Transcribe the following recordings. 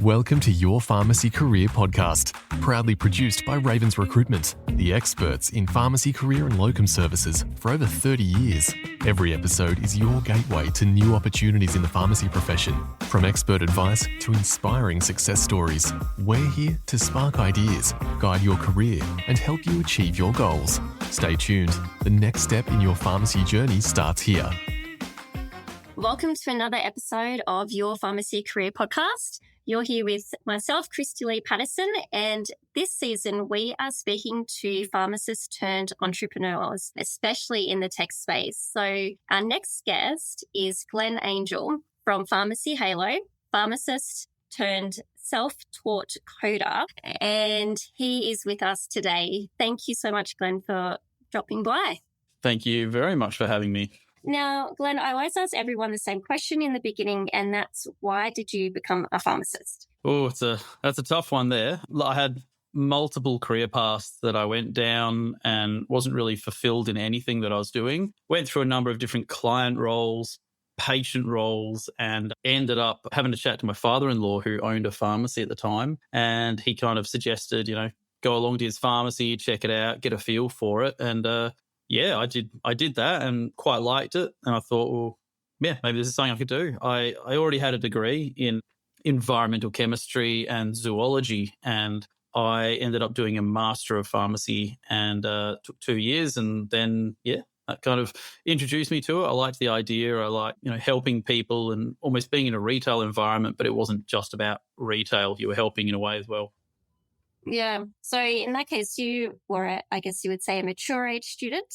Welcome to Your Pharmacy Career Podcast, proudly produced by Ravens Recruitment, the experts in pharmacy career and locum services for over 30 years. Every episode is your gateway to new opportunities in the pharmacy profession. From expert advice to inspiring success stories, we're here to spark ideas, guide your career, and help you achieve your goals. Stay tuned. The next step in your pharmacy journey starts here. Welcome to another episode of Your Pharmacy Career Podcast. You're here with myself, Christy Lee Patterson, and this season we are speaking to pharmacists turned entrepreneurs, especially in the tech space. So our next guest is Glenn Angel from Pharmacy Halo, pharmacist turned self-taught coder, and he is with us today. Thank you so much, Glenn, for dropping by. Thank you very much for having me. Now, Glenn, I always ask everyone the same question in the beginning, and that's why did you become a pharmacist? Oh, that's a tough one there. I had multiple career paths that I went down and wasn't really fulfilled in anything that I was doing. Went through a number of different client roles, patient roles, and ended up having to chat to my father-in-law who owned a pharmacy at the time. And he kind of suggested, go along to his pharmacy, check it out, get a feel for it. And I did that and quite liked it. And I thought, well, yeah, maybe this is something I could do. I already had a degree in environmental chemistry and zoology, and I ended up doing a Master of Pharmacy and took 2 years. And then, that kind of introduced me to it. I liked the idea. I liked, helping people and almost being in a retail environment, but it wasn't just about retail. You were helping in a way as well. Yeah. So in that case, you were, I guess you would say, a mature age student.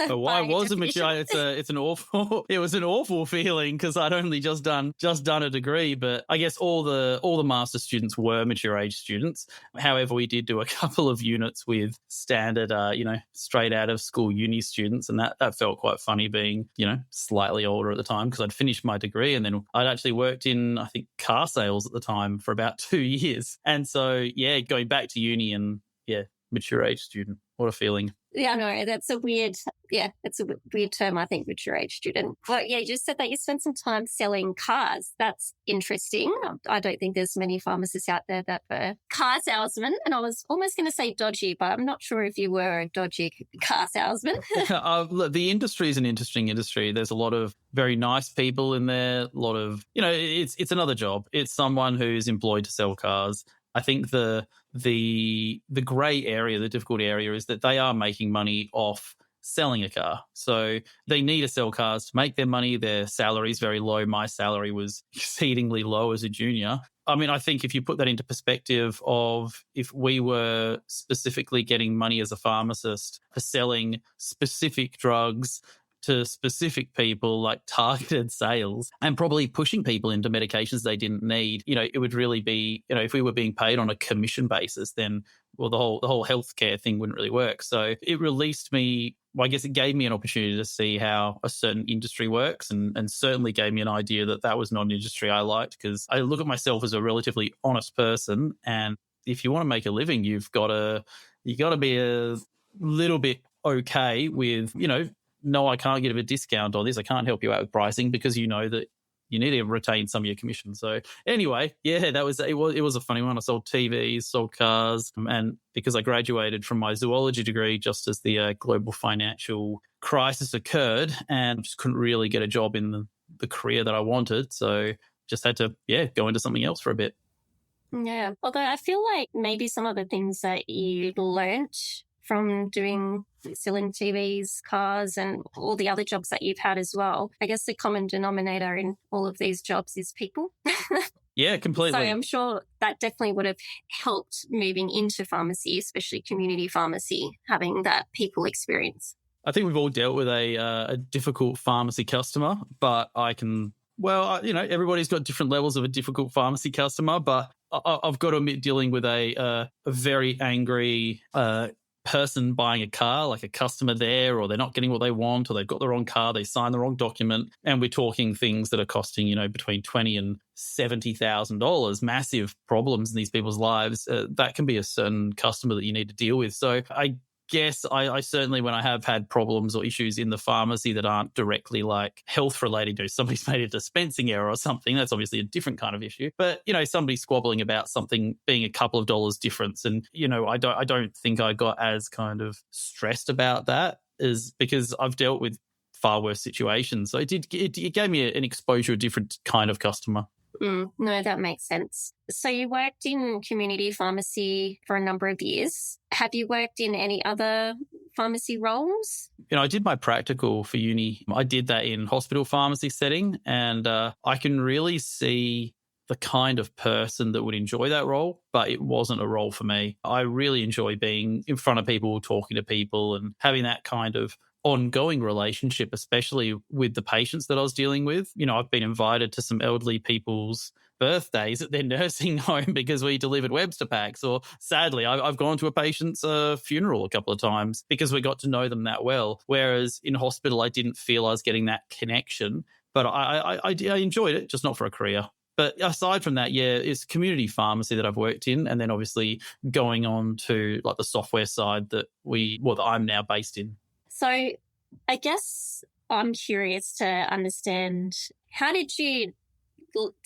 Oh, I was a mature. It was an awful feeling because I'd only just done a degree. But I guess all the master students were mature age students. However, we did do a couple of units with standard, straight out of school uni students, and that felt quite funny being, slightly older at the time because I'd finished my degree and then I'd actually worked in, I think, car sales at the time for about 2 years. And so, going back to uni and mature age student. What a feeling. Yeah, no, that's a weird term, I think, mature age student. Well, you just said that you spent some time selling cars. That's interesting. I don't think there's many pharmacists out there that were car salesmen. And I was almost going to say dodgy, but I'm not sure if you were a dodgy car salesman. Look, the industry is an interesting industry. There's a lot of very nice people in there. A lot of, it's another job. It's someone who's employed to sell cars. I think the grey area, the difficult area is that they are making money off selling a car. So they need to sell cars to make their money. Their salary is very low. My salary was exceedingly low as a junior. I mean, I think if you put that into perspective of if we were specifically getting money as a pharmacist for selling specific drugs to specific people, like targeted sales, and probably pushing people into medications they didn't need, it would really be, if we were being paid on a commission basis, then, well, the whole healthcare thing wouldn't really work. So it released me, well, I guess it gave me an opportunity to see how a certain industry works and certainly gave me an idea that was not an industry I liked because I look at myself as a relatively honest person. And if you want to make a living, you got to be a little bit okay with, no, I can't give a discount on this. I can't help you out with pricing because you know that you need to retain some of your commission. So anyway, it was a funny one. I sold TVs, sold cars, and because I graduated from my zoology degree just as the global financial crisis occurred and just couldn't really get a job in the career that I wanted. So just had to, go into something else for a bit. Yeah. Although I feel like maybe some of the things that you learnt from selling TVs, cars, and all the other jobs that you've had as well. I guess the common denominator in all of these jobs is people. Yeah, completely. So I'm sure that definitely would have helped moving into pharmacy, especially community pharmacy, having that people experience. I think we've all dealt with a difficult pharmacy customer, but everybody's got different levels of a difficult pharmacy customer, but I've got to admit dealing with a very angry person buying a car, like a customer there, or they're not getting what they want, or they've got the wrong car, they signed the wrong document, and we're talking things that are costing, between $20,000 and $70,000, massive problems in these people's lives. That can be a certain customer that you need to deal with. So I guess I certainly, when I have had problems or issues in the pharmacy that aren't directly like health related, somebody's made a dispensing error or something, that's obviously a different kind of issue. But, somebody squabbling about something being a couple of dollars difference. And, I don't think I got as kind of stressed about that, is because I've dealt with far worse situations. So it gave me an exposure to a different kind of customer. No, that makes sense. So you worked in community pharmacy for a number of years. Have you worked in any other pharmacy roles? I did my practical for uni. I did that in hospital pharmacy setting, and I can really see the kind of person that would enjoy that role, but it wasn't a role for me. I really enjoy being in front of people, talking to people, and having that kind of ongoing relationship, especially with the patients that I was dealing with. I've been invited to some elderly people's birthdays at their nursing home because we delivered Webster packs. Or sadly, I've gone to a patient's funeral a couple of times because we got to know them that well. Whereas in hospital, I didn't feel I was getting that connection, but I enjoyed it, just not for a career. But aside from that, it's community pharmacy that I've worked in, and then obviously going on to like the software side that I'm now based in. So I guess I'm curious to understand, how did you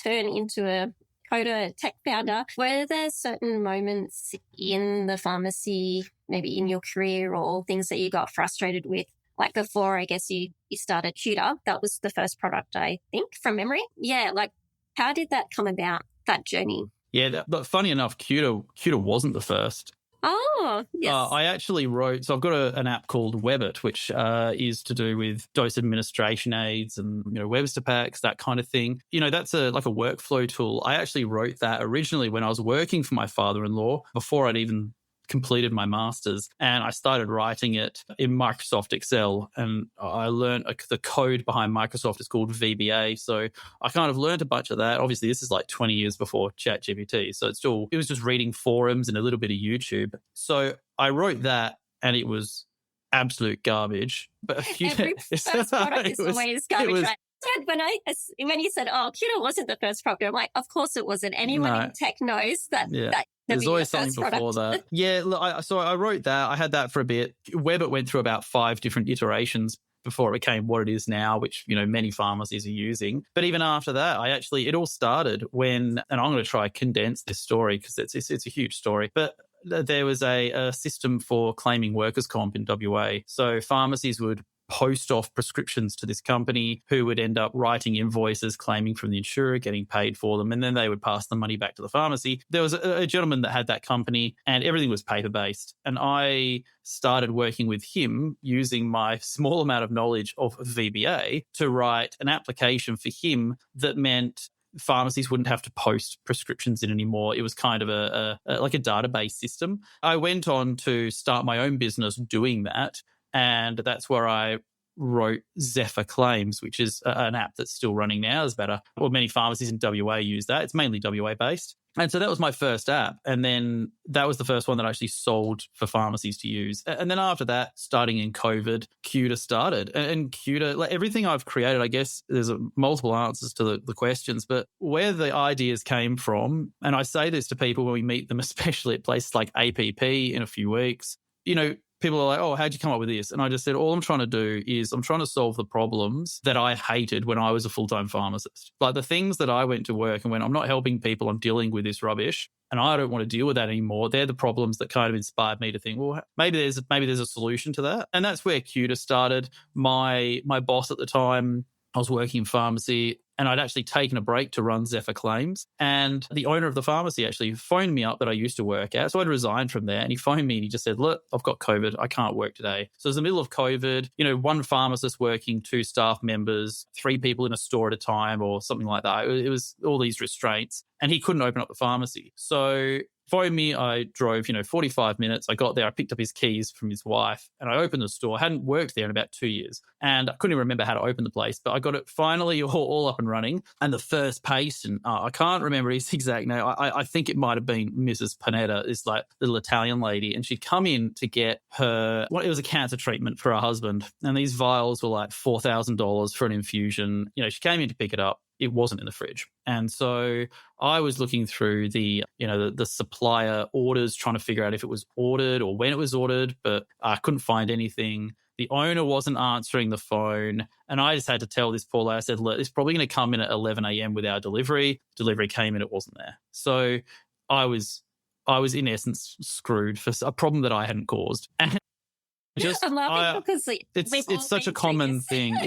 turn into a coder tech founder? Were there certain moments in the pharmacy, maybe in your career, or things that you got frustrated with? Like before, I guess you started Cuter. That was the first product, I think, from memory. Yeah, like how did that come about, that journey? Yeah, but funny enough, Cuter wasn't the first. Oh, yes. I actually wrote, so I've got an app called Webbit, which is to do with dose administration aids and, Webster packs, that kind of thing. That's like a workflow tool. I actually wrote that originally when I was working for my father-in-law before I'd even completed my master's, and I started writing it in Microsoft Excel, and I learned the code behind Microsoft is called VBA. So I kind of learned a bunch of that. Obviously, this is like 20 years before ChatGPT. So it was just reading forums and a little bit of YouTube. So I wrote that, and it was absolute garbage. But every first product is always garbage, right? When you said, Cuter wasn't the first product, I'm like, of course it wasn't. Anyone in tech knows that. Yeah. There's always something before that. Yeah, look, so I wrote that. I had that for a bit. Webbit went through about 5 different iterations before it became what it is now, which, many pharmacies are using. But even after that, it all started when, and I'm going to try to condense this story because it's a huge story, but there was a system for claiming workers' comp in WA. So pharmacies would post off prescriptions to this company who would end up writing invoices, claiming from the insurer, getting paid for them, and then they would pass the money back to the pharmacy. There was a gentleman that had that company, and everything was paper-based. And I started working with him using my small amount of knowledge of VBA to write an application for him that meant pharmacies wouldn't have to post prescriptions in anymore. It was kind of like a database system. I went on to start my own business doing that. And that's where I wrote Zephyr Claims, which is an app that's still running now. Many pharmacies in WA use that. It's mainly WA based. And so that was my first app. And then that was the first one that I actually sold for pharmacies to use. And then after that, starting in COVID, Cuter started. And Cuter, like everything I've created, I guess there's multiple answers to the questions, but where the ideas came from, and I say this to people when we meet them, especially at places like APP in a few weeks, people are like, oh, how'd you come up with this? And I just said, all I'm trying to do is I'm trying to solve the problems that I hated when I was a full-time pharmacist. Like the things that I went to work and when I'm not helping people, I'm dealing with this rubbish and I don't want to deal with that anymore. They're the problems that kind of inspired me to think, well, maybe there's a solution to that. And that's where Cuter started. My boss at the time, I was working in pharmacy and I'd actually taken a break to run Zephyr Claims. And the owner of the pharmacy actually phoned me up that I used to work at. So I'd resigned from there and he phoned me and he just said, look, I've got COVID. I can't work today. So it was the middle of COVID, one pharmacist working, 2 staff members, 3 people in a store at a time or something like that. It was all these restraints and he couldn't open up the pharmacy. So phoned me, I drove, 45 minutes. I got there, I picked up his keys from his wife and I opened the store. I hadn't worked there in about 2 years and I couldn't even remember how to open the place, but I got it finally all up and running. And the first patient, I can't remember his exact name. I think it might have been Mrs. Panetta, this like little Italian lady. And she'd come in to get it was a cancer treatment for her husband. And these vials were like $4,000 for an infusion. She came in to pick it up. it wasn't in the fridge. And so I was looking through the supplier orders, trying to figure out if it was ordered or when it was ordered, but I couldn't find anything. The owner wasn't answering the phone. And I just had to tell this poor lady, I said, look, it's probably going to come in at 11 a.m. with our delivery. Delivery came in, it wasn't there. So I was in essence screwed for a problem that I hadn't caused. And I'm laughing because it's such a common thing.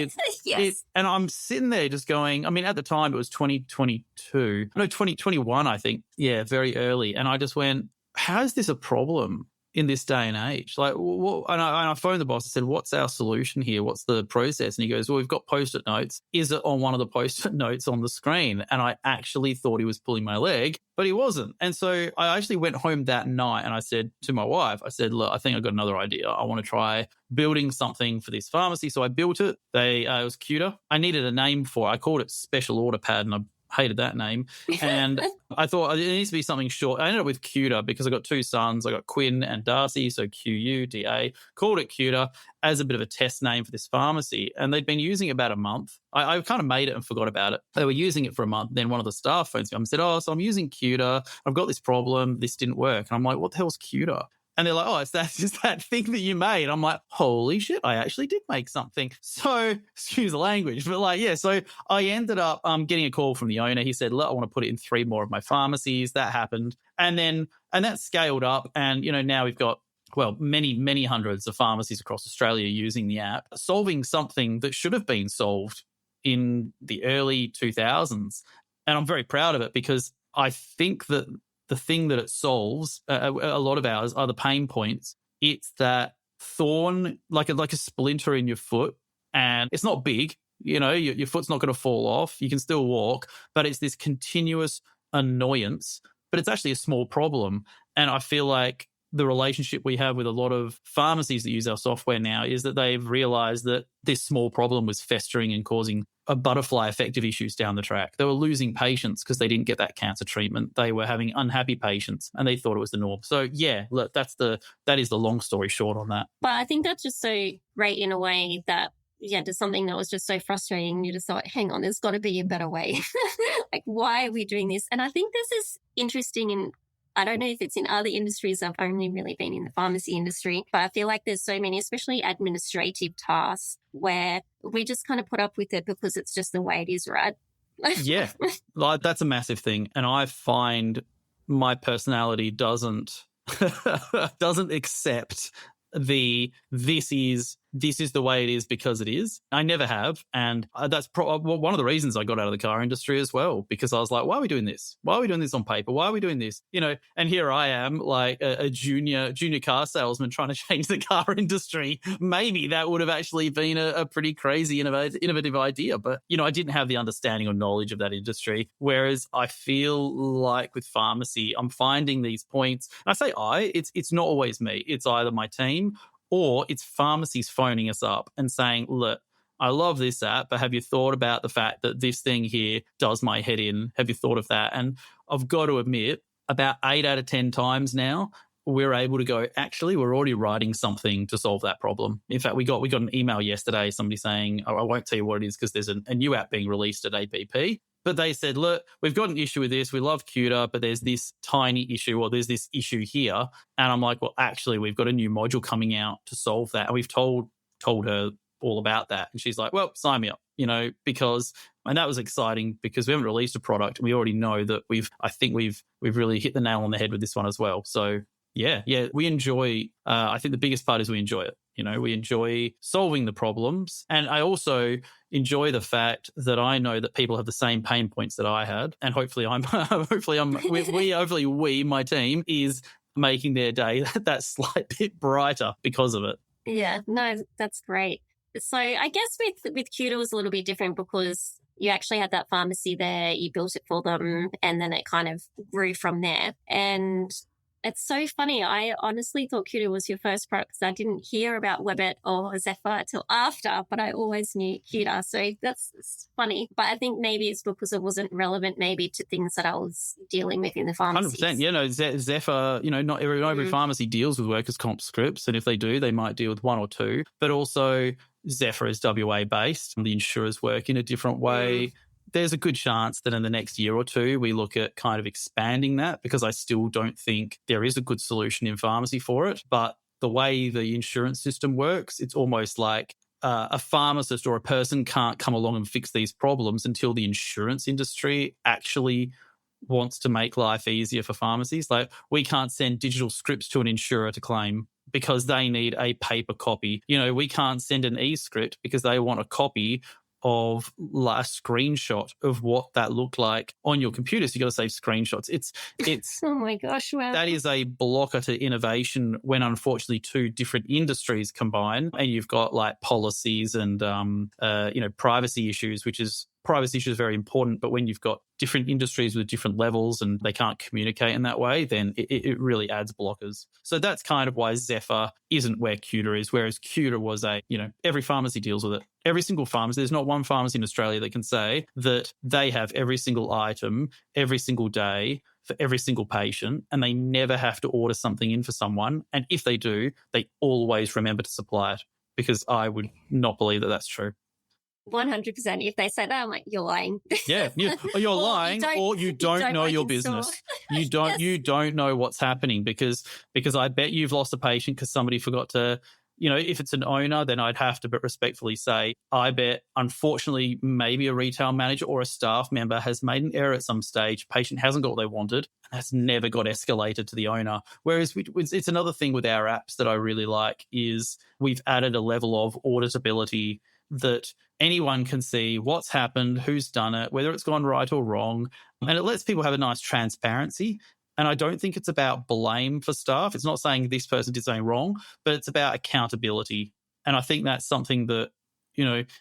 Yes. And I'm sitting there just going, I mean, at the time it was 2021, I think. Yeah, very early. And I just went, how is this a problem in this day and age? Like, and I phoned the boss and said, what's our solution here? What's the process? And he goes, well, we've got Post-it notes. Is it on one of the Post-it notes on the screen? And I actually thought he was pulling my leg, but he wasn't. And so I actually went home that night and I said to my wife, I said, look, I think I've got another idea. I want to try building something for this pharmacy. So I built it. It was cuter. I needed a name for it. I called it Special Order Pad, and I hated that name. And I thought it needs to be something short. I ended up with Cuter because I got two sons. I got Quinn and Darcy, so Quuda. Called it Cuter as a bit of a test name for this pharmacy. And they'd been using it about a month. I kind of made it and forgot about it. They were using it for a month. Then one of the staff phones me up and said, oh, so I'm using Cuter. I've got this problem. This didn't work. And I'm like, what the hell's Cuter? And they're like, oh, it's that thing that you made. I'm like, holy shit, I actually did make something. So, excuse the language, but like, yeah. So I ended up getting a call from the owner. He said, look, I want to put it in 3 more of my pharmacies. That happened. And that scaled up. And, now we've got, well, many, many hundreds of pharmacies across Australia using the app, solving something that should have been solved in the early 2000s. And I'm very proud of it because I think that the thing that it solves, a lot of ours, are the pain points. It's that thorn, like a splinter in your foot, and it's not big. Your foot's not going to fall off. You can still walk, but it's this continuous annoyance. But it's actually a small problem. And I feel like the relationship we have with a lot of pharmacies that use our software now is that they've realized that this small problem was festering and causing a butterfly effect of issues down the track. They were losing patients because they didn't get that cancer treatment. They were having unhappy patients and they thought it was the norm. So yeah, look, that is the long story short on that. But I think that's just so great in a way that, just something that was just so frustrating. You just thought, hang on, there's got to be a better way. Like, why are we doing this? And I think this is interesting I don't know if it's in other industries. I've only really been in the pharmacy industry, but I feel like there's so many, especially administrative tasks, where we just kind of put up with it because it's just the way it is, right? Yeah, like that's a massive thing. And I find my personality doesn't accept this is the way it is because it is. I never have. And that's one of the reasons I got out of the car industry as well, because I was like, why are we doing this? Why are we doing this on paper? Why are we doing this? And here I am, like a junior car salesman trying to change the car industry. Maybe that would have actually been a pretty crazy, innovative idea. But, I didn't have the understanding or knowledge of that industry. Whereas I feel like with pharmacy, I'm finding these points. And I say it's not always me. It's either my team or it's pharmacies phoning us up and saying, look, I love this app, but have you thought about the fact that this thing here does my head in? Have you thought of that? And I've got to admit, about 8 out of 10 times now, we're able to go, actually, we're already writing something to solve that problem. In fact, we got an email yesterday, somebody saying, I won't tell you what it is because there's a new app being released at APP. But they said, look, we've got an issue with this. We love Cuter, but there's this tiny issue or there's this issue here. And I'm like, well, actually, we've got a new module coming out to solve that. And we've told her all about that. And she's like, well, sign me up, because, and that was exciting because we haven't released a product and we already know that we've really hit the nail on the head with this one as well. So yeah, we enjoy, I think the biggest part is we enjoy it. We enjoy solving the problems. And I also enjoy the fact that I know that people have the same pain points that I had. And hopefully we, my team, is making their day that slight bit brighter because of it. Yeah, no, that's great. So I guess with Cuter it was a little bit different because you actually had that pharmacy there, you built it for them, and then it kind of grew from there. And it's so funny. I honestly thought Cuter was your first product because I didn't hear about Webit or Zephyr till after, but I always knew Cuter. So that's funny. But I think maybe it's because it wasn't relevant maybe to things that I was dealing with in the pharmacy. 100%. Zephyr, not every pharmacy deals with workers' comp scripts. And if they do, they might deal with one or two. But also Zephyr is WA based. The insurers work in a different way. there's a good chance that in the next year or two, we look at kind of expanding that, because I still don't think there is a good solution in pharmacy for it. But the way the insurance system works, it's almost like a pharmacist or a person can't come along and fix these problems until the insurance industry actually wants to make life easier for pharmacies. Like, we can't send digital scripts to an insurer to claim because they need a paper copy. You know, we can't send an e-script because they want a copy of a screenshot of what that looked like on your computer. So you got to save screenshots. It's Oh my gosh, wow. that is a blocker to innovation when unfortunately two different industries combine, and you've got like policies and privacy issues, privacy issues are very important, but when you've got different industries with different levels and they can't communicate in that way, then it really adds blockers. So that's kind of why Zephyr isn't where Cuda is, whereas Cuda was every pharmacy deals with it. Every single pharmacy, there's not one pharmacy in Australia that can say that they have every single item, every single day, for every single patient, and they never have to order something in for someone. And if they do, they always remember to supply it, because I would not believe that that's true. 100%. If they say that, I'm like, you're lying. Yeah, you're lying, or you don't know your business. You don't Yes. you don't know what's happening, because I bet you've lost a patient because somebody forgot to. If it's an owner, then I'd have to respectfully say, I bet, unfortunately, maybe a retail manager or a staff member has made an error at some stage. Patient hasn't got what they wanted, and has never got escalated to the owner. Whereas it's another thing with our apps that I really like is we've added a level of auditability that anyone can see what's happened, who's done it, whether it's gone right or wrong. And it lets people have a nice transparency. And I don't think it's about blame for staff. It's not saying this person did something wrong, but it's about accountability. And I think that's something that,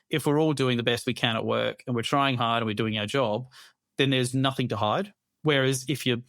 if we're all doing the best we can at work and we're trying hard and we're doing our job, then there's nothing to hide. Whereas if you're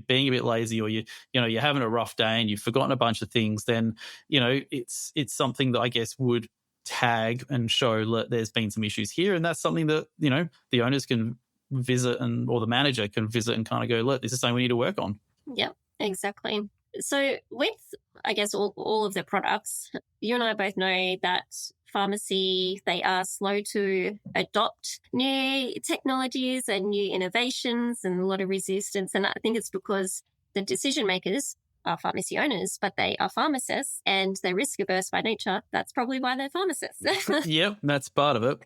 being a bit lazy, or you're having a rough day and you've forgotten a bunch of things, then it's something that I guess would tag and show that there's been some issues here, and that's something that the owners can visit or the manager can visit and kind of go, look, this is something we need to work on. Yeah, exactly. So with, I guess, all of the products, you and I both know that pharmacy, they are slow to adopt new technologies and new innovations, and a lot of resistance. And I think it's because the decision makers are pharmacy owners, but they are pharmacists and they're risk averse by nature. That's probably why they're pharmacists. Yep, that's part of it.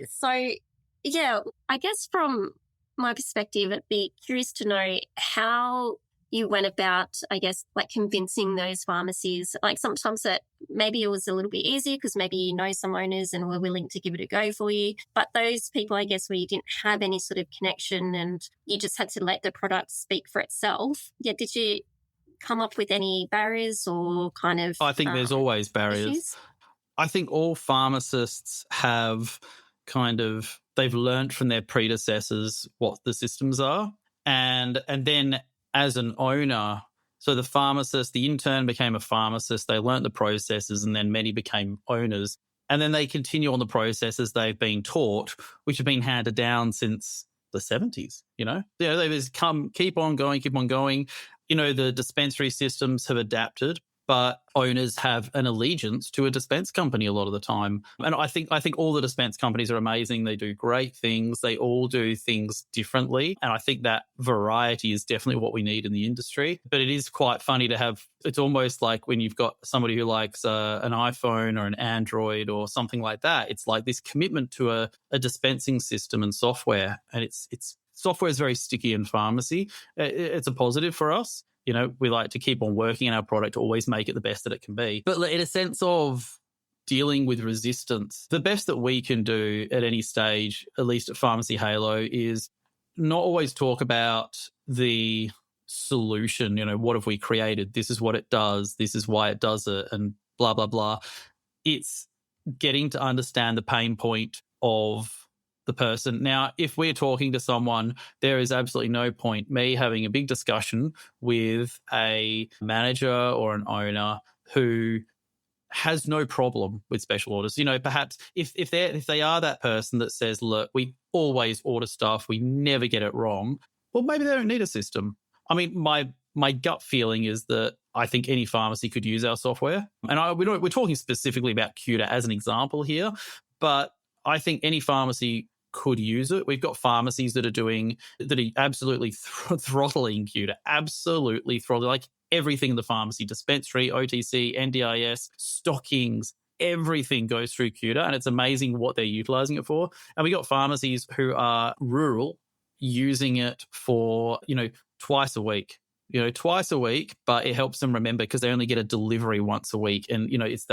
So, yeah, I guess from my perspective, I'd be curious to know how you went about, I guess, like convincing those pharmacies. Like sometimes that maybe it was a little bit easier because maybe you know some owners and were willing to give it a go for you. But those people, I guess, where you didn't have any sort of connection and you just had to let the product speak for itself. Yeah, did you come up with any barriers or kind of... I think there's always barriers. Issues? I think all pharmacists have they've learned from their predecessors what the systems are. And then as an owner, so the intern became a pharmacist, they learned the processes, and then many became owners. And then they continue on the processes they've been taught, which have been handed down since the 70s, They just keep on going. The dispensary systems have adapted, but owners have an allegiance to a dispense company a lot of the time. And I think all the dispense companies are amazing. They do great things. They all do things differently. And I think that variety is definitely what we need in the industry. But it is quite funny to have, it's almost like when you've got somebody who likes an iPhone or an Android or something like that, it's like this commitment to a dispensing system and software. And it's software is very sticky in pharmacy. It's a positive for us. We like to keep on working on our product to always make it the best that it can be. But in a sense of dealing with resistance, the best that we can do at any stage, at least at Pharmacy Halo, is not always talk about the solution. What have we created? This is what it does. This is why it does it, and blah, blah, blah. It's getting to understand the pain point of the person. Now, if we're talking to someone, there is absolutely no point me having a big discussion with a manager or an owner who has no problem with special orders. Perhaps if they are that person that says, look, we always order stuff, we never get it wrong, well, maybe they don't need a system. I mean, my gut feeling is that I think any pharmacy could use our software. And we're talking specifically about Cuda as an example here, but I think any pharmacy could use it. We've got pharmacies that are absolutely throttling Cuda, absolutely throttling, like everything in the pharmacy, dispensary, OTC, NDIS, stockings, everything goes through Cuda, and it's amazing what they're utilizing it for. And we got pharmacies who are rural using it for, twice a week. But it helps them remember because they only get a delivery once a week. And, it's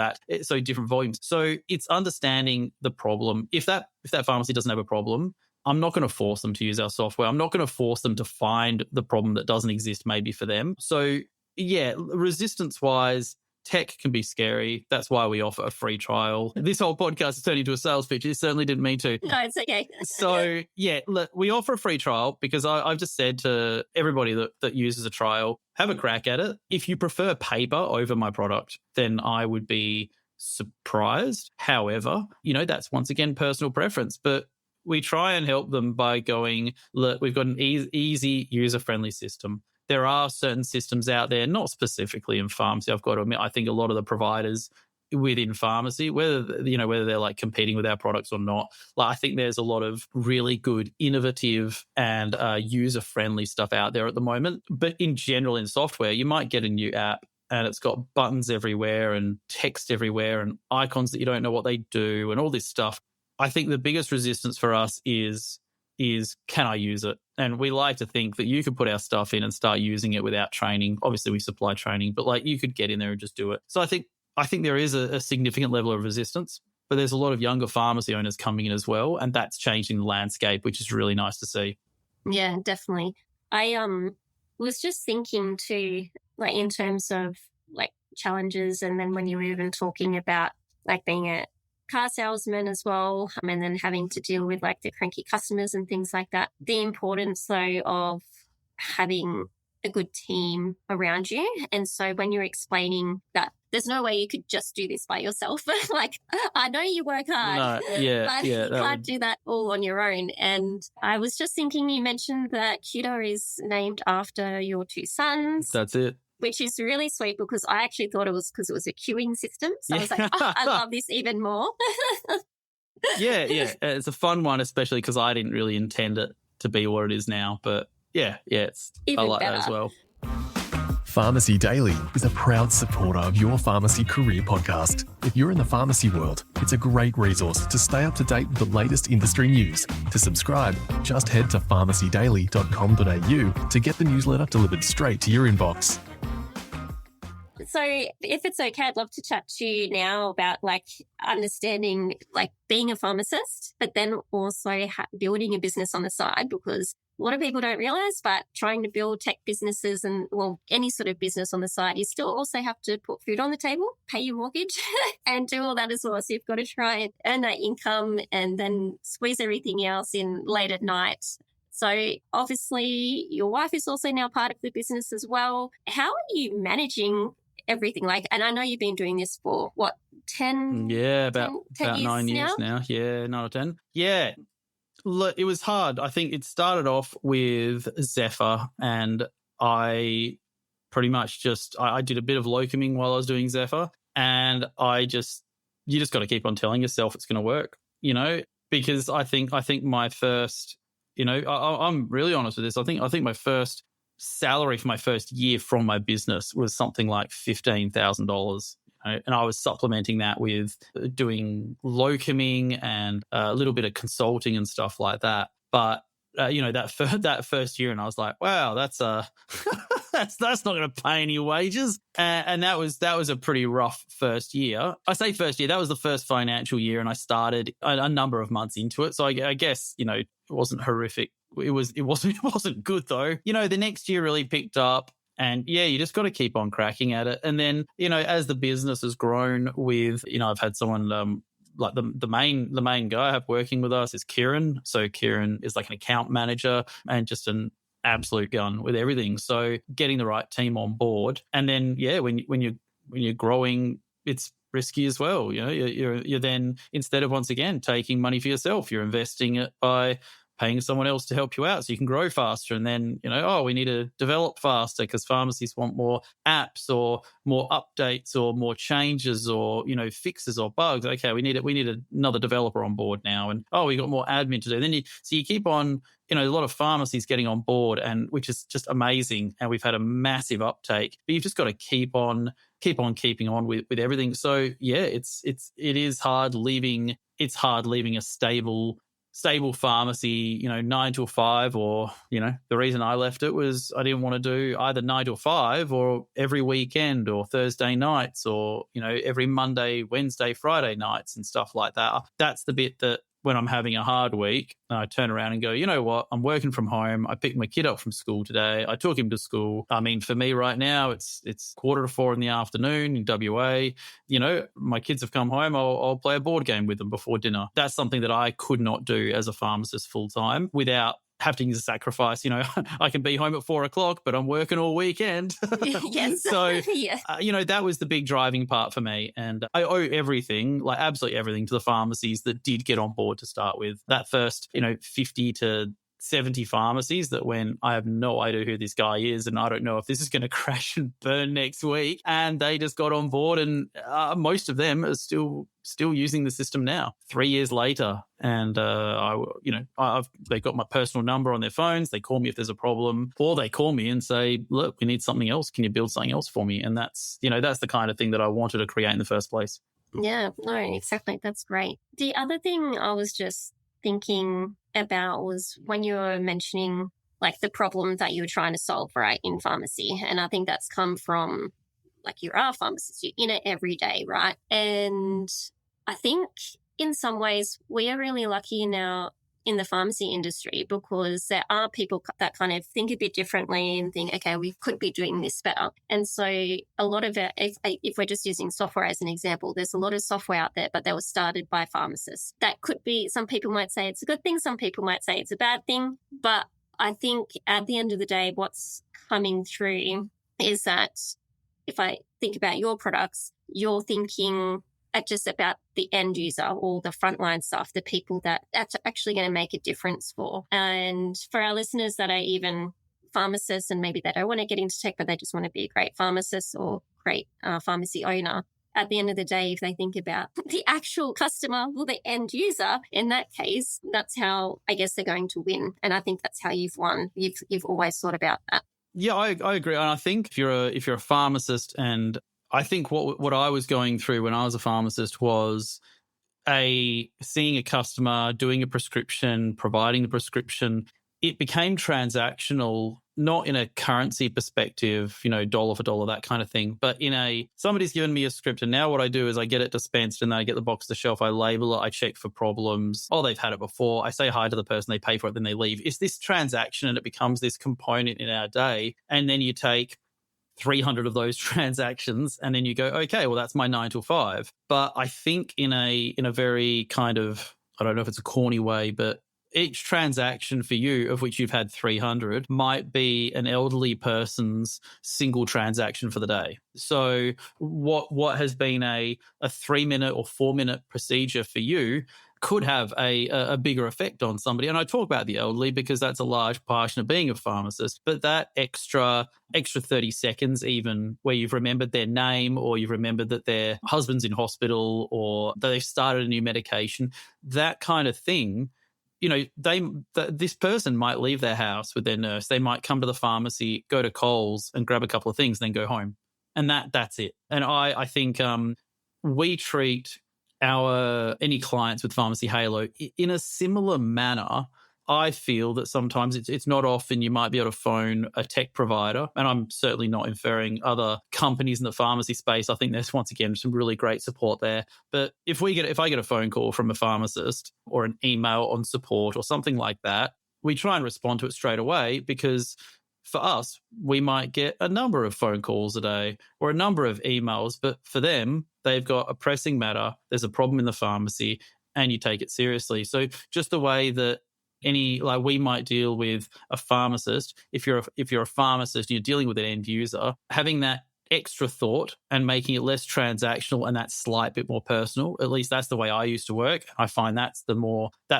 so different volumes. So it's understanding the problem. If that pharmacy doesn't have a problem, I'm not going to force them to use our software. I'm not going to force them to find the problem that doesn't exist maybe for them. So yeah, resistance-wise, tech can be scary. That's why we offer a free trial. This whole podcast has turned into a sales pitch. It certainly didn't mean to. No, it's okay. So, yeah, look, we offer a free trial because I've just said to everybody that uses a trial, have a crack at it. If you prefer paper over my product, then I would be surprised. However, that's once again personal preference. But we try and help them by going, look, we've got an easy, user-friendly system. There are certain systems out there, not specifically in pharmacy. I've got to admit, I think a lot of the providers within pharmacy, whether they're like competing with our products or not, I think there's a lot of really good, innovative and user-friendly stuff out there at the moment. But in general, in software, you might get a new app and it's got buttons everywhere and text everywhere and icons that you don't know what they do and all this stuff. I think the biggest resistance for us is can I use it? And we like to think that you could put our stuff in and start using it without training. Obviously, we supply training, but you could get in there and just do it. So I think there is a significant level of resistance, but there's a lot of younger pharmacy owners coming in as well, and that's changing the landscape, which is really nice to see. Yeah, definitely. I was just thinking too, in terms of challenges, and then when you were even talking about being a car salesman as well, and then having to deal with the cranky customers and things like that. The importance though of having a good team around you. And so when you're explaining that there's no way you could just do this by yourself, I know you work hard, but you can't do that all on your own. And I was just thinking, you mentioned that Cuda is named after your two sons. That's it. Which is really sweet because I actually thought it was because it was a queuing system. So I was like, I love this even more. Yeah. It's a fun one, especially because I didn't really intend it to be what it is now. But I like that as well. Pharmacy Daily is a proud supporter of your pharmacy career podcast. If you're in the pharmacy world, it's a great resource to stay up to date with the latest industry news. To subscribe, just head to pharmacydaily.com.au to get the newsletter delivered straight to your inbox. So if it's okay, I'd love to chat to you now about understanding being a pharmacist, but then also building a business on the side, because a lot of people don't realize, but trying to build tech businesses and any sort of business on the side, you still also have to put food on the table, pay your mortgage and do all that as well. So you've got to try and earn that income and then squeeze everything else in late at night. So obviously your wife is also now part of the business as well. How are you managing everything? And I know you've been doing this for 10? Yeah, about 9 years now. Yeah, 9 or 10. Yeah. Look, it was hard. I think it started off with Zephyr, and I pretty much I did a bit of locuming while I was doing Zephyr, and you just got to keep on telling yourself it's going to work, because I think my first, I'm really honest with this. I think my first salary for my first year from my business was something like $15,000. And I was supplementing that with doing locuming and a little bit of consulting and stuff like that. But that first year, and I was like, wow, that's that's not going to pay any wages. And that was a pretty rough first year. I say first year, that was the first financial year, and I started a number of months into it. So I guess it wasn't horrific. It wasn't good though. The next year really picked up. And you just got to keep on cracking at it. And then, as the business has grown with, I've had someone the main guy I have working with us is Kieran. So Kieran is an account manager and just an absolute gun with everything. So getting the right team on board. And then, when you're growing, it's risky as well. You're then, instead of once again taking money for yourself, you're investing it by paying someone else to help you out so you can grow faster. And then, we need to develop faster because pharmacies want more apps or more updates or more changes or, fixes or bugs. Okay, we need another developer on board now. And, we got more admin to do. Then you keep on, a lot of pharmacies getting on board, and which is just amazing. And we've had a massive uptake, but you've just got to keep on keeping on with everything. So yeah, it is hard leaving. It's hard leaving a stable pharmacy, 9 to 5, or, the reason I left it was I didn't want to do either 9 to 5 or every weekend or Thursday nights or, every Monday, Wednesday, Friday nights and stuff like that. That's the bit that when I'm having a hard week, I turn around and go, you know what? I'm working from home. I picked my kid up from school today. I took him to school. I mean, for me right now, it's 3:45 in the afternoon in WA. My kids have come home. I'll play a board game with them before dinner. That's something that I could not do as a pharmacist full time without having to sacrifice. I can be home at 4:00, but I'm working all weekend. Yes. So, yeah. That was the big driving part for me. And I owe everything, like absolutely everything, to the pharmacies that did get on board to start with. That first, 50 to 70 pharmacies that when I have no idea who this guy is and I don't know if this is going to crash and burn next week, and they just got on board, and most of them are still using the system now 3 years later. And they got my personal number on their phones. They call me if there's a problem, or they call me and say, look, we need something else, can you build something else for me? And that's the kind of thing that I wanted to create in the first place. Yeah, no, exactly. That's great. The other thing I was just thinking about was when you were mentioning like the problem that you were trying to solve, right, in pharmacy. And I think that's come from, like, you are a pharmacist, you're in it every day, right? And I think in some ways we are really lucky now in the pharmacy industry because there are people that kind of think a bit differently and think, okay, we could be doing this better. And so a lot of it, if we're just using software as an example, there's a lot of software out there, but they were started by pharmacists. That could be, some people might say it's a good thing, some people might say it's a bad thing. But I think at the end of the day, what's coming through is that if I think about your products, you're thinking just about the end user or the frontline stuff, the people that that's actually going to make a difference for. And for our listeners that are even pharmacists and maybe they don't want to get into tech, but they just want to be a great pharmacist or great pharmacy owner, at the end of the day, if they think about the actual customer or the end user, in that case, that's how I guess they're going to win. And I think that's how you've won. You've always thought about that. Yeah, I agree. And I think if you're a pharmacist, and I think what I was going through when I was a pharmacist was seeing a customer, doing a prescription, providing the prescription. It became transactional, not in a currency perspective, dollar for dollar, that kind of thing, but somebody's given me a script, and now what I do is I get it dispensed and then I get the box to the shelf, I label it, I check for problems. Oh, they've had it before. I say hi to the person, they pay for it, then they leave. It's this transaction, and it becomes this component in our day. And then you take 300 of those transactions and then you go, okay, well, that's my 9 to 5. But I think in a very kind of, I don't know if it's a corny way, but each transaction for you, of which you've had 300, might be an elderly person's single transaction for the day. So what has been a 3-minute or 4-minute procedure for you could have a bigger effect on somebody. And I talk about the elderly because that's a large portion of being a pharmacist, but that extra 30 seconds even, where you've remembered their name, or you've remembered that their husband's in hospital, or that they've started a new medication, that kind of thing, this person might leave their house with their nurse. They might come to the pharmacy, go to Coles and grab a couple of things, then go home. And that's it. And I think we treat any clients with Pharmacy Halo in a similar manner. I feel that sometimes it's not often you might be able to phone a tech provider, and I'm certainly not inferring other companies in the pharmacy space. I think there's, once again, some really great support there. But if I get a phone call from a pharmacist or an email on support or something like that, we try and respond to it straight away, because for us, we might get a number of phone calls a day or a number of emails, but for them, they've got a pressing matter, there's a problem in the pharmacy, and you take it seriously. So just the way that we might deal with a pharmacist, if you're a pharmacist and you're dealing with an end user, having that extra thought and making it less transactional and that slight bit more personal. At least that's the way I used to work. I find that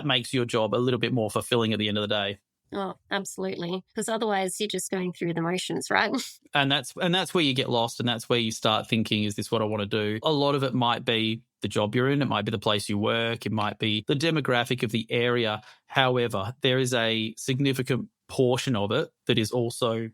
makes your job a little bit more fulfilling at the end of the day. Oh, absolutely. Because otherwise you're just going through the motions, right? And that's where you get lost, and that's where you start thinking, is this what I want to do? A lot of it might be the job you're in. It might be the place you work. It might be the demographic of the area. However, there is a significant portion of it that's also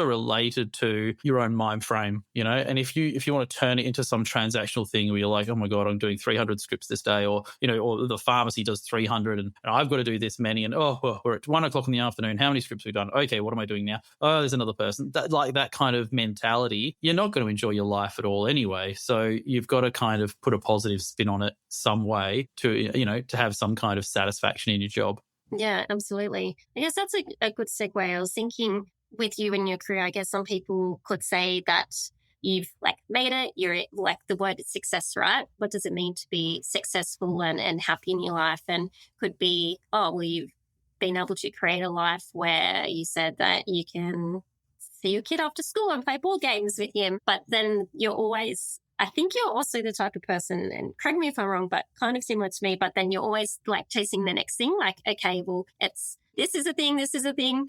related to your own mind frame, and if you want to turn it into some transactional thing where you're like, oh my God, I'm doing 300 scripts this day, or or the pharmacy does 300 and I've got to do this many, and we're at 1:00 in the afternoon, how many scripts have we done? Okay, what am I doing now? Oh, there's another person. That kind of mentality, you're not going to enjoy your life at all anyway. So you've got to kind of put a positive spin on it some way to to have some kind of satisfaction in your job. Yeah, absolutely. I guess that's a good segue. I was thinking with you in your career, I guess some people could say that you've made it, you're the word is success, right? What does it mean to be successful and happy in your life? And could be, you've been able to create a life where you said that you can see your kid after school and play board games with him, but then I think you're also the type of person, and correct me if I'm wrong, but kind of similar to me, but then you're always chasing the next thing. Okay, well, this is a thing.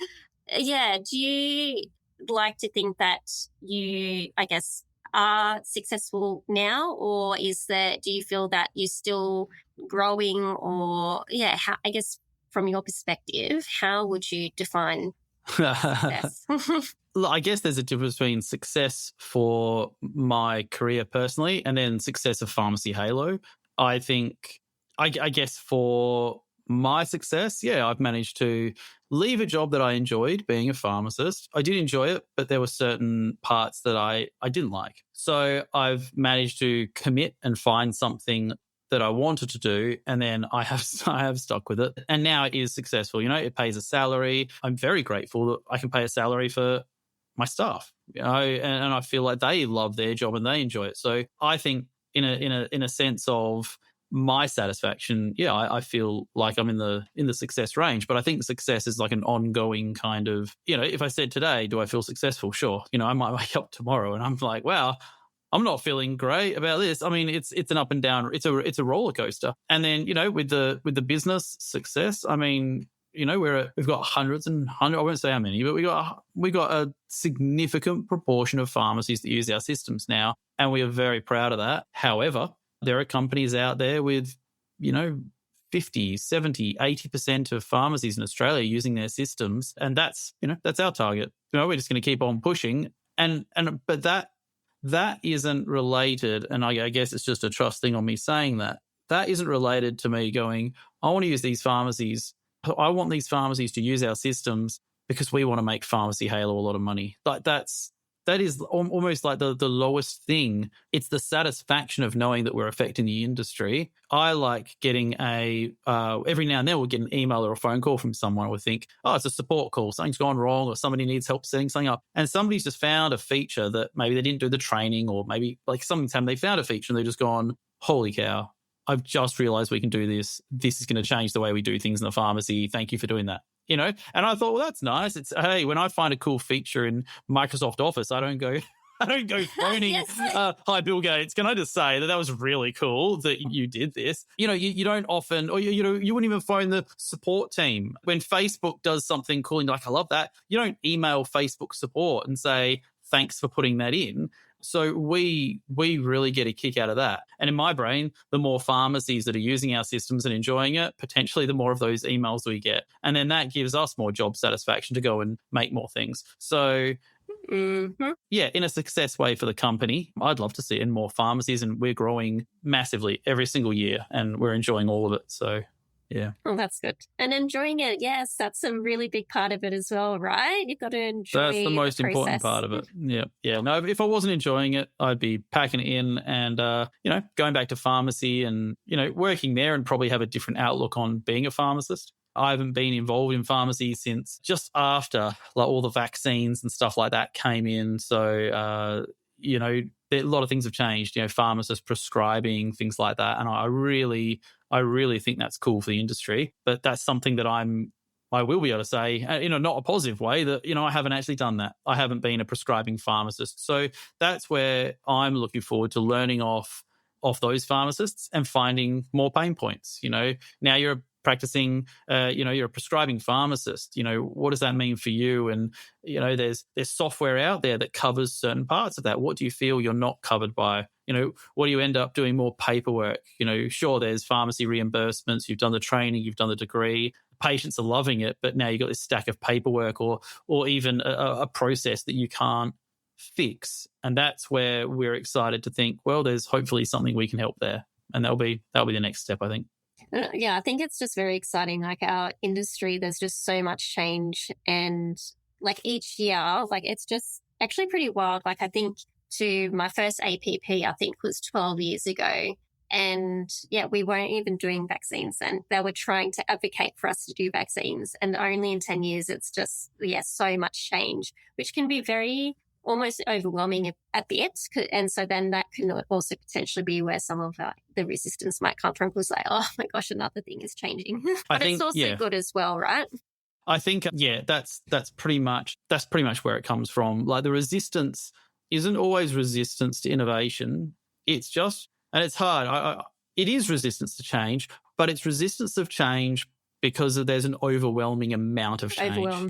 Yeah. Do you like to think that you, I guess, are successful now, or do you feel that you're still growing, or I guess from your perspective, how would you define success? I guess there's a difference between success for my career personally and then success of Pharmacy Halo. I think, I guess for my success, I've managed to leave a job that I enjoyed, being a pharmacist. I did enjoy it, but there were certain parts that I didn't like. So I've managed to commit and find something that I wanted to do, and then I have stuck with it. And now it is successful. It pays a salary. I'm very grateful that I can pay a salary for my staff, and I feel like they love their job and they enjoy it. So I think in a sense of my satisfaction, I feel like I'm in the success range. But I think success is like an ongoing kind of, if I said today, do I feel successful? Sure. I might wake up tomorrow and I'm like, wow, I'm not feeling great about this. I mean, it's an up and down. It's a roller coaster. And then with the business success, I mean, we've got hundreds and hundreds. I won't say how many, but we got a significant proportion of pharmacies that use our systems now, and we are very proud of that. However, there are companies out there with 50, 70, 80% of pharmacies in Australia using their systems, and that's our target. We're just going to keep on pushing, but that isn't related, and I guess it's just a trust thing on me saying that. That isn't related to me going, I want to use these pharmacies. I want these pharmacies to use our systems because we want to make Pharmacy Halo a lot of money. That is almost like the lowest thing. It's the satisfaction of knowing that we're affecting the industry. I like getting every now and then we'll get an email or a phone call from someone. We'll think, it's a support call. Something's gone wrong, or somebody needs help setting something up. And somebody's just found a feature that maybe they didn't do the training, or maybe sometime they found a feature and they've just gone, holy cow, I've just realized we can do this. This is going to change the way we do things in the pharmacy. Thank you for doing that. And I thought, well, that's nice. It's, hey, when I find a cool feature in Microsoft Office, I don't go phoning, Yes. hi, Bill Gates. Can I just say that was really cool that you did this? You don't often, or you wouldn't even phone the support team. When Facebook does something cool and you're like, I love that, you don't email Facebook support and say, thanks for putting that in. So we really get a kick out of that. And in my brain, the more pharmacies that are using our systems and enjoying it, potentially the more of those emails we get. And then that gives us more job satisfaction to go and make more things. So in a success way for the company, I'd love to see it in more pharmacies, and we're growing massively every single year and we're enjoying all of it. So yeah. Oh, that's good. And enjoying it, yes, that's a really big part of it as well, right? You've got to enjoy That's the most important part of it. Yeah. No, if I wasn't enjoying it, I'd be packing it in and, going back to pharmacy and, working there and probably have a different outlook on being a pharmacist. I haven't been involved in pharmacy since just after all the vaccines and stuff like that came in. So, a lot of things have changed, pharmacists prescribing, things like that. And I really think that's cool for the industry. But that's something that I'm I will be able to say, not a positive way, that, I haven't actually done that. I haven't been a prescribing pharmacist. So that's where I'm looking forward to learning off those pharmacists and finding more pain points. Now you're practicing, you're a prescribing pharmacist. What does that mean for you? And, there's software out there that covers certain parts of that. What do you feel you're not covered by? What do you end up doing more paperwork? Sure, there's pharmacy reimbursements. You've done the training, you've done the degree. Patients are loving it, but now you've got this stack of paperwork or even a process that you can't fix. And that's where we're excited to think, well, there's hopefully something we can help there. And that'll be the next step, I think. Yeah, I think it's just very exciting. Like our industry, there's just so much change. And like each year, like it's just actually pretty wild. Like I think to my first APP, I think was 12 years ago. And yeah, we weren't even doing vaccines then. They were trying to advocate for us to do vaccines. And only in 10 years, it's just, so much change, which can be very almost overwhelming at the end. And so then that can also potentially be where some of the resistance might come from, because like, oh my gosh, another thing is changing. But it's also good as well, right? I think, that's pretty much where it comes from. Like the resistance isn't always resistance to innovation. It's just, and it's hard. It is resistance to change, but it's resistance of change because there's an overwhelming amount of change.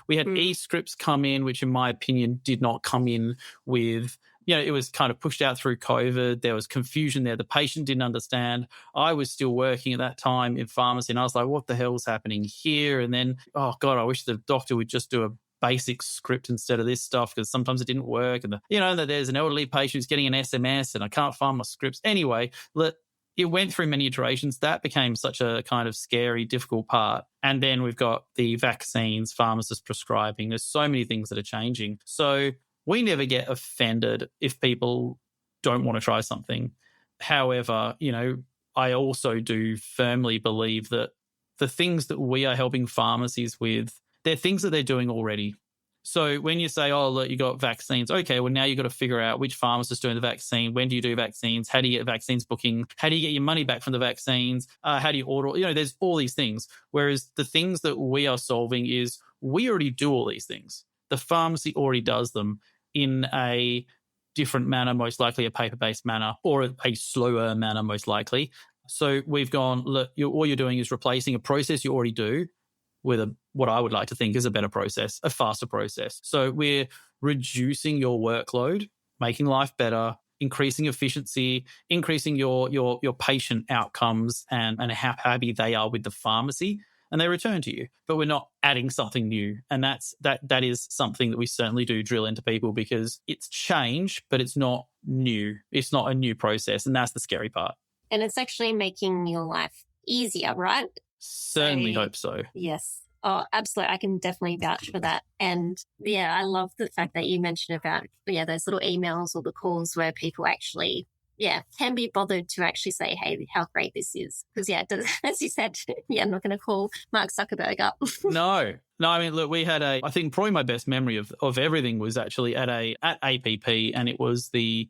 We had e-scripts come in, which in my opinion did not come in with, it was kind of pushed out through COVID. There was confusion there. The patient didn't understand. I was still working at that time in pharmacy and I was like, what the hell's happening here? And then, oh God, I wish the doctor would just do a basic script instead of this stuff, because sometimes it didn't work. And that there's an elderly patient who's getting an SMS and I can't find my scripts. Anyway, it went through many iterations. That became such a kind of scary, difficult part. And then we've got the vaccines, pharmacists prescribing. There's so many things that are changing. So we never get offended if people don't want to try something. However, I also do firmly believe that the things that we are helping pharmacies with, they're things that they're doing already. So when you say, oh, look, you got vaccines, okay, well, now you've got to figure out which pharmacist is doing the vaccine. When do you do vaccines? How do you get vaccines booking? How do you get your money back from the vaccines? How do you order? There's all these things. Whereas the things that we are solving is we already do all these things. The pharmacy already does them in a different manner, most likely a paper-based manner, or a slower manner, most likely. So we've gone, look, all you're doing is replacing a process you already do with what I would like to think is a better process, a faster process. So we're reducing your workload, making life better, increasing efficiency, increasing your patient outcomes and how happy they are with the pharmacy, and they return to you. But we're not adding something new. And that is something that we certainly do drill into people, because it's change, but it's not new. It's not a new process. And that's the scary part. And it's actually making your life easier, right? Certainly hope so. Yes. Oh, absolutely. I can definitely vouch for that. And yeah, I love the fact that you mentioned about, those little emails or the calls where people actually, can be bothered to actually say, hey, how great this is. Because as you said, I'm not going to call Mark Zuckerberg up. No, I mean, look, we had I think probably my best memory of everything was actually at APP, and it was the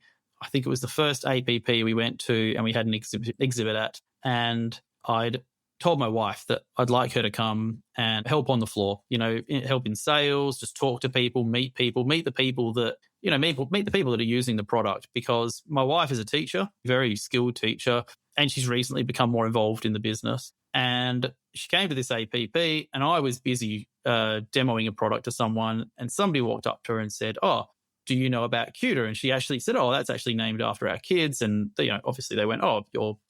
first APP we went to and we had an exhibit at, and I'd told my wife that I'd like her to come and help on the floor, help in sales, just talk to people, meet the people that, meet the people that are using the product, because my wife is a teacher, very skilled teacher, and she's recently become more involved in the business. And she came to this APP and I was busy demoing a product to someone, and somebody walked up to her and said, oh, do you know about Cuter? And she actually said, oh, that's actually named after our kids. And, obviously they went, oh,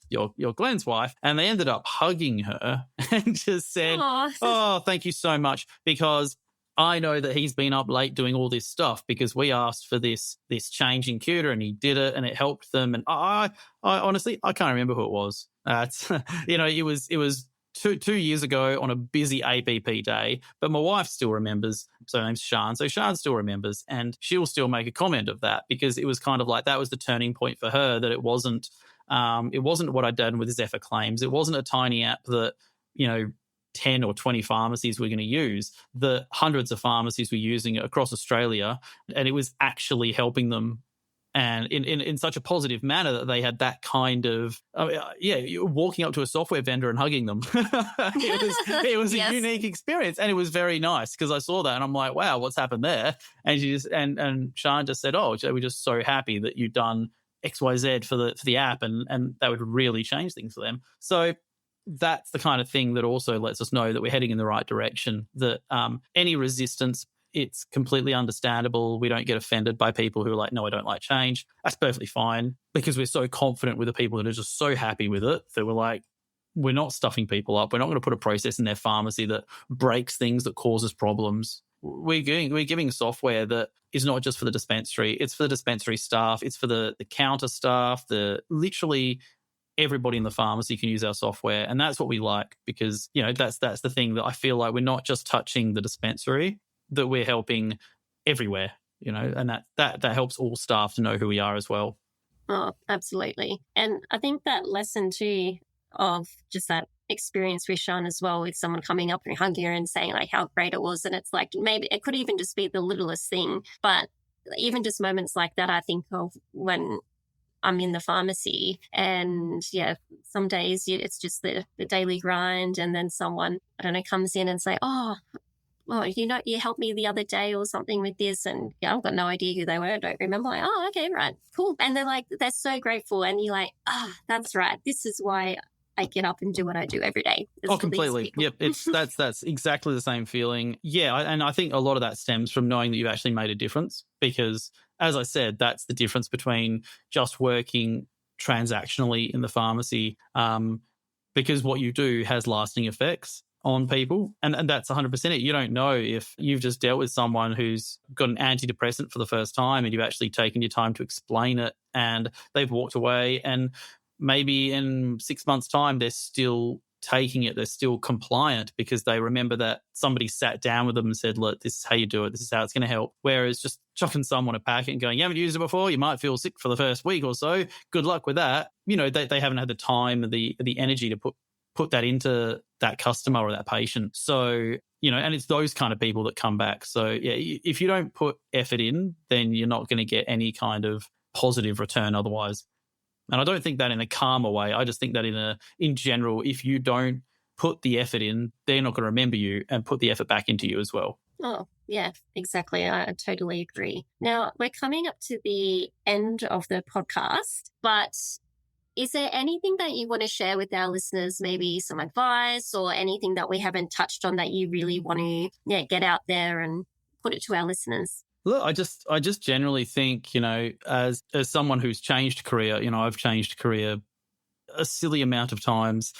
you're Glenn's wife. And they ended up hugging her and just said, oh, thank you so much, because I know that he's been up late doing all this stuff because we asked for this change in Cuter and he did it and it helped them. And I honestly, I can't remember who it was. It was 2 years ago on a busy APP day, but my wife still remembers. So her name's Sian. So Sian still remembers, and she'll still make a comment of that, because it was kind of like that was the turning point for her, that it wasn't what I'd done with Zephyr Claims. It wasn't a tiny app that, 10 or 20 pharmacies were going to use. The hundreds of pharmacies were using it across Australia, and it was actually helping them and in such a positive manner that they had that kind of, you're walking up to a software vendor and hugging them. It was Yes. a unique experience, and it was very nice because I saw that and I'm like, wow, what's happened there? And she just, and Sian just said, oh, we're just so happy that you've done XYZ for the app, and that would really change things for them. So that's the kind of thing that also lets us know that we're heading in the right direction, that any resistance, it's completely understandable. We don't get offended by people who are like, no, I don't like change. That's perfectly fine, because we're so confident with the people that are just so happy with it that we're like, we're not stuffing people up. We're not going to put a process in their pharmacy that breaks things, that causes problems. We're giving software that is not just for the dispensary. It's for the dispensary staff. It's for the counter staff. Literally everybody in the pharmacy can use our software, and that's what we like, because that's the thing that I feel like we're not just touching the dispensary, that we're helping everywhere. And that helps all staff to know who we are as well. Oh, absolutely. And I think that lesson too of just that experience with Sian as well, with someone coming up and hugging her and saying like how great it was. And it's like, maybe it could even just be the littlest thing, but even just moments like that, I think of when I'm in the pharmacy, and some days it's just the daily grind, and then someone, I don't know, comes in and say, oh, well, you helped me the other day or something with this, and I've got no idea who they were. I don't remember. Like, oh, okay, right, cool. And they're like, they're so grateful, and you're like, that's right. This is why I get up and do what I do every day. Oh, completely. Yep, that's exactly the same feeling. Yeah, and I think a lot of that stems from knowing that you've actually made a difference, because, as I said, that's the difference between just working transactionally in the pharmacy, because what you do has lasting effects on people, and that's 100% it. You don't know if you've just dealt with someone who's got an antidepressant for the first time and you've actually taken your time to explain it, and they've walked away, and maybe in 6 months' time they're still taking it, they're still compliant because they remember that somebody sat down with them and said, look, this is how you do it, this is how it's going to help. Whereas just chucking someone a packet and going, you haven't used it before, you might feel sick for the first week or so, good luck with that. They haven't had the time and the energy to put that into that customer or that patient. So, and it's those kind of people that come back. So yeah, if you don't put effort in, then you're not going to get any kind of positive return otherwise. And I don't think that in a karma way. I just think that in general, if you don't put the effort in, they're not going to remember you and put the effort back into you as well. Oh, yeah, exactly. I totally agree. Now, we're coming up to the end of the podcast, but is there anything that you want to share with our listeners, maybe some advice or anything that we haven't touched on that you really want to get out there and put it to our listeners? Look, I just generally think, as someone who's changed career, I've changed career a silly amount of times.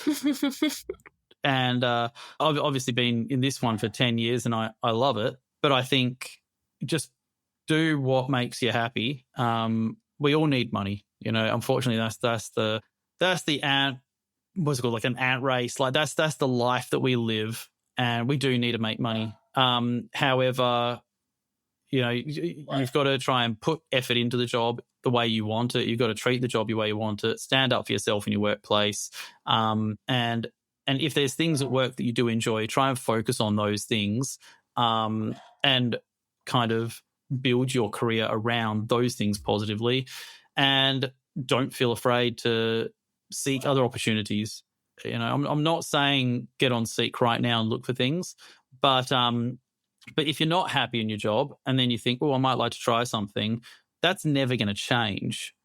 And I've obviously been in this one for 10 years and I love it. But I think just do what makes you happy. We all need money. Unfortunately, that's the ant, what's it called, like an ant race. Like that's the life that we live, and we do need to make money. However, you've got to try and put effort into the job the way you want it. You've got to treat the job the way you want it. Stand up for yourself in your workplace. And if there's things at work that you do enjoy, try and focus on those things, and kind of build your career around those things positively. And don't feel afraid to seek other opportunities. I'm not saying get on Seek right now and look for things, but if you're not happy in your job and then you think, I might like to try something, that's never going to change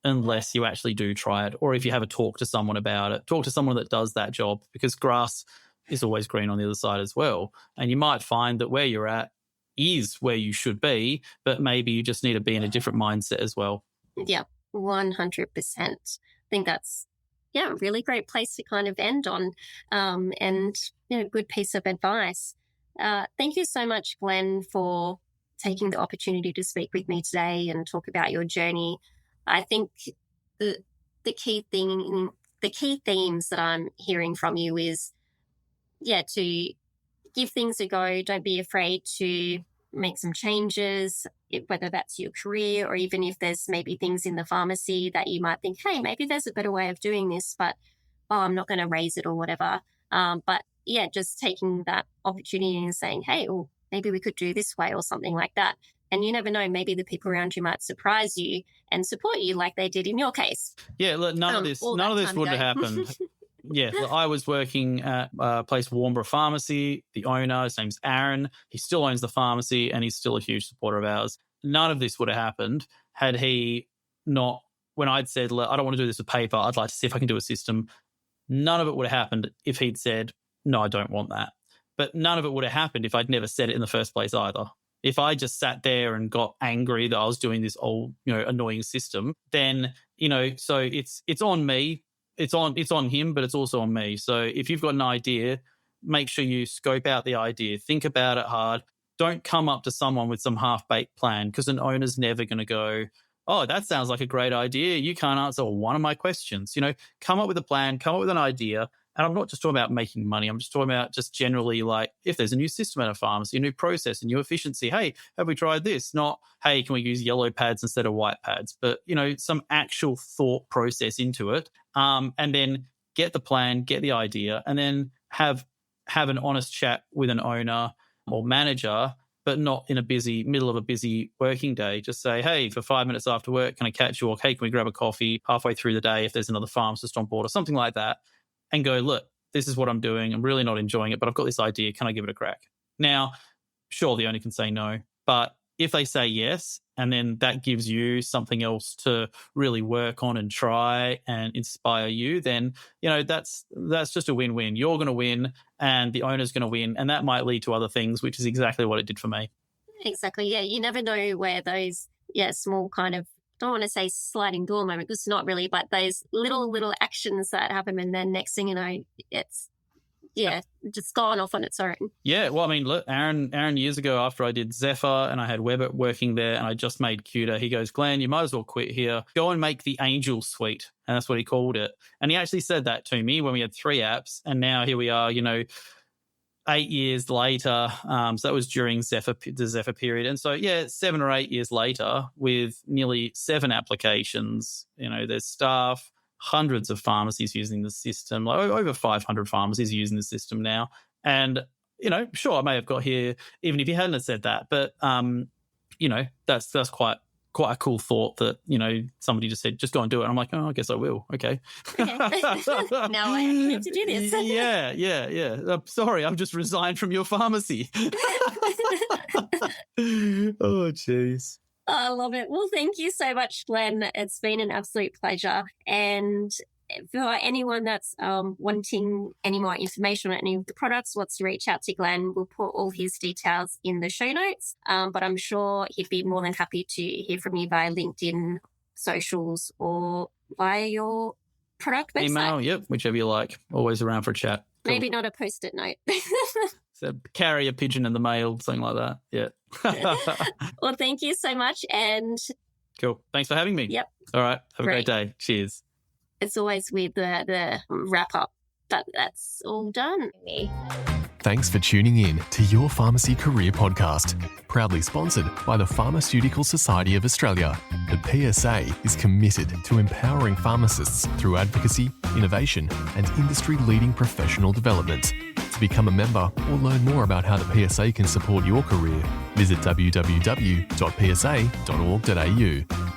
unless you actually do try it, or if you have a talk to someone about it. Talk to someone that does that job, because grass is always green on the other side as well. And you might find that where you're at is where you should be, but maybe you just need to be in a different mindset as well. Yeah, 100%. I think that's a really great place to kind of end on, and good piece of advice. Thank you so much, Glenn, for taking the opportunity to speak with me today and talk about your journey. I think the key themes that I'm hearing from you is, to give things a go. Don't be afraid to make some changes, whether that's your career or even if there's maybe things in the pharmacy that you might think, hey, maybe there's a better way of doing this, but I'm not going to raise it or whatever. But just taking that opportunity and saying, hey, maybe we could do this way or something like that. And you never know, maybe the people around you might surprise you and support you like they did in your case. Yeah, look, none of this would have happened. Yeah, look, I was working at a place, Warnborough Pharmacy. The owner, his name's Aaron. He still owns the pharmacy and he's still a huge supporter of ours. None of this would have happened had he not, when I'd said, look, I don't want to do this with paper, I'd like to see if I can do a system. None of it would have happened if he'd said, no, I don't want that. But none of it would have happened if I'd never said it in the first place either. If I just sat there and got angry that I was doing this old, annoying system, then, so it's on me. It's on him, but it's also on me. So if you've got an idea, make sure you scope out the idea. Think about it hard. Don't come up to someone with some half-baked plan, because an owner's never going to go, oh, that sounds like a great idea. You can't answer one of my questions. Come up with a plan, come up with an idea. And I'm not just talking about making money. I'm just talking about just generally, like, if there's a new system at a pharmacy, a new process, a new efficiency, hey, have we tried this? Not, hey, can we use yellow pads instead of white pads? But, some actual thought process into it. And then get the plan, get the idea, and then have an honest chat with an owner or manager, but not in middle of a busy working day. Just say, hey, for 5 minutes after work, can I catch you? Or, hey, can we grab a coffee halfway through the day if there's another pharmacist on board or something like that? And go, look, this is what I'm doing. I'm really not enjoying it, but I've got this idea. Can I give it a crack? Now, sure, the owner can say no, but if they say yes, and then that gives you something else to really work on and try and inspire you, then, that's just a win-win. You're going to win and the owner's going to win, and that might lead to other things, which is exactly what it did for me. Exactly. Yeah. You never know where those, small kind of, don't want to say sliding door moment, because it's not really, but those little actions that happen, and then next thing you know, it's just gone off on its own. Yeah, well, I mean, look, Aaron years ago, after I did Zephyr and I had Web working there and I just made Cuter, he goes, Glenn, you might as well quit here. Go and make the Angel Suite. And that's what he called it. And he actually said that to me when we had 3 apps. And now here we are, 8 years later. So that was during the Zephyr period. And so, 7 or 8 years later, with nearly 7 applications, there's staff, hundreds of pharmacies using the system, like over 500 pharmacies using the system now. And, sure, I may have got here even if you hadn't have said that. But, that's quite a cool thought that, somebody just said, just go and do it. And I'm like, oh, I guess I will. Okay. Now I have to do this. Yeah. Sorry, I've just resigned from your pharmacy. Oh, jeez. I love it. Well, thank you so much, Glenn. It's been an absolute pleasure. And for anyone that's wanting any more information on any of the products, wants to reach out to Glenn, we'll put all his details in the show notes. But I'm sure he'd be more than happy to hear from you via LinkedIn, socials, or via your product website. Email, yep, whichever you like. Always around for a chat. Cool. Maybe not a Post-it note. So carry a pigeon in the mail, something like that. Yeah. Well, thank you so much. And cool. Thanks for having me. Yep. All right. Have a great day. Cheers. It's always with the wrap up, but that's all done. Thanks for tuning in to Your Pharmacy Career Podcast, proudly sponsored by the Pharmaceutical Society of Australia. The PSA is committed to empowering pharmacists through advocacy, innovation, and industry-leading professional development. To become a member or learn more about how the PSA can support your career, visit www.psa.org.au.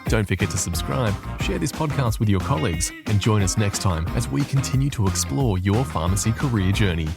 Don't forget to subscribe, share this podcast with your colleagues, and join us next time as we continue to explore your pharmacy career journey.